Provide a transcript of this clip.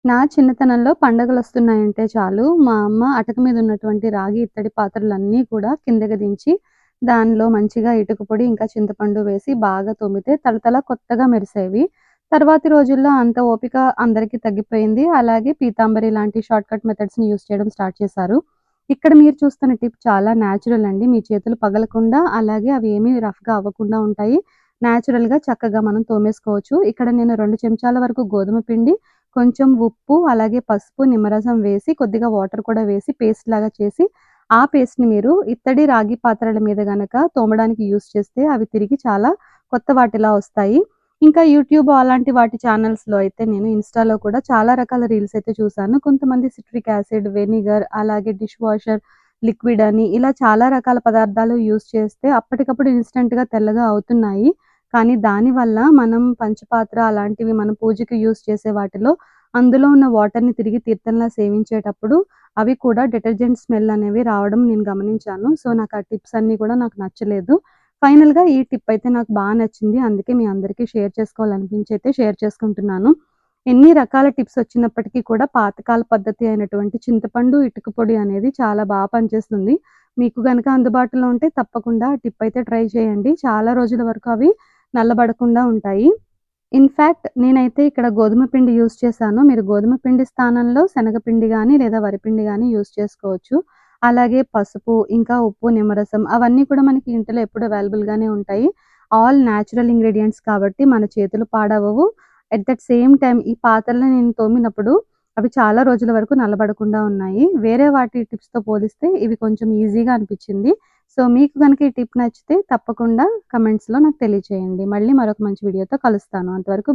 నా చిన్నతనంలో పండగలొస్తున్నాయంటే చాలు, మా అమ్మ అటక మీద ఉన్నటువంటి రాగి ఇత్తడి పాత్రలన్నీ కూడా కిందకి దించి, దానిలో మంచిగా ఇటుక పొడి, ఇంకా చింతపండు వేసి బాగా తోమితే తళతళ కొత్తగా మెరిసేవి. తర్వాతి రోజుల్లో అంత ఓపిక అందరికీ తగ్గిపోయింది. అలాగే పీతాంబరి లాంటి షార్ట్‌కట్ మెథడ్స్‌ని యూజ్ చేయడం స్టార్ట్ చేశారు. ఇక్కడ మీరు చూస్తున్న టిప్ చాలా న్యాచురల్ అండి. మీ చేతులు పగలకుండా, అలాగే అవి ఏమీ రఫ్‌గా అవ్వకుండా ఉంటాయి. న్యాచురల్‌గా చక్కగా మనం తోమేసుకోవచ్చు. ఇక్కడ నేను 2 చెంచాల వరకు గోధుమ పిండి, కొంచెం ఉప్పు, అలాగే పసుపు, నిమ్మరసం వేసి, కొద్దిగా వాటర్ కూడా వేసి పేస్ట్‌లాగా చేసి, ఆ పేస్ట్‌ని మీరు ఇత్తడి, రాగి పాత్రల మీద గనక తోమడానికి యూజ్ చేస్తే అవి తిరిగి చాలా కొత్త వాటిలా వస్తాయి. ఇంకా యూట్యూబ్ అలాంటి వాటి ఛానల్స్‌లో అయితే నేను ఇన్‌స్టాలో కూడా చాలా రకాల రీల్స్ అయితే చూసాను. కొంతమంది సిట్రిక్ యాసిడ్, వెనిగర్, అలాగే డిష్ వాషర్ లిక్విడ్ అని ఇలా చాలా రకాల పదార్థాలు యూజ్ చేస్తే అప్పటికప్పుడు ఇన్‌స్టంట్‌గా తెల్లగా అవుతున్నాయి. కానీ దానివల్ల మనం పంచపాత్ర అలాంటివి మనం పూజకి యూజ్ చేసే వాటిలో అందులో ఉన్న వాటర్‌ని తిరిగి తీర్థంలా సేవించేటప్పుడు అవి కూడా డిటర్జెంట్ స్మెల్ అనేవి రావడం నేను గమనించాను. సో, నాకు ఆ టిప్స్ అన్నీ కూడా నాకు నచ్చలేదు. ఫైనల్‌గా ఈ టిప్ అయితే నాకు నచ్చింది. అందుకే మీ అందరికీ షేర్ చేసుకోవాలనిపించి అయితే షేర్ చేసుకుంటున్నాను. ఎన్ని రకాల టిప్స్ వచ్చినప్పటికీ కూడా పాతకాల పద్ధతి అయినటువంటి చింతపండు, ఇటుక పొడి అనేది చాలా పనిచేస్తుంది. మీకు గనక అందుబాటులో ఉంటే తప్పకుండా ఆ టిప్ అయితే ట్రై చేయండి. చాలా రోజుల వరకు అవి నల్లబడకుండా ఉంటాయి. ఇన్‌ఫాక్ట్ నేనైతే ఇక్కడ గోధుమ పిండి యూజ్ చేశాను. మీరు గోధుమ పిండి స్థానంలో శనగపిండి గానీ, లేదా వరిపిండి గానీ యూజ్ చేసుకోవచ్చు. అలాగే పసుపు, ఇంకా ఉప్పు, నిమ్మరసం అవన్నీ కూడా మనకి ఇంట్లో ఎప్పుడు అవైలబుల్‌గానే ఉంటాయి. ఆల్ న్యాచురల్ ఇంగ్రీడియెంట్స్ కాబట్టి మన చేతులు పాడవవు. అట్ దట్ సేమ్ టైమ్ ఈ పాత్రలని నేను తోమినప్పుడు అవి చాలా రోజుల వరకు నల్లబడకుండా ఉన్నాయి. వేరే వాటి టిప్స్‌తో పోలిస్తే ఇవి కొంచెం ఈజీగా అనిపిచ్చింది. సో, మీకు గనుక ఈ టిప్ నచ్చితే తప్పకుండా కమెంట్స్‌లో నాకు తెలియచేయండి. మళ్ళీ మరొక మంచి వీడియోతో కలుస్తాను. అంతవరకు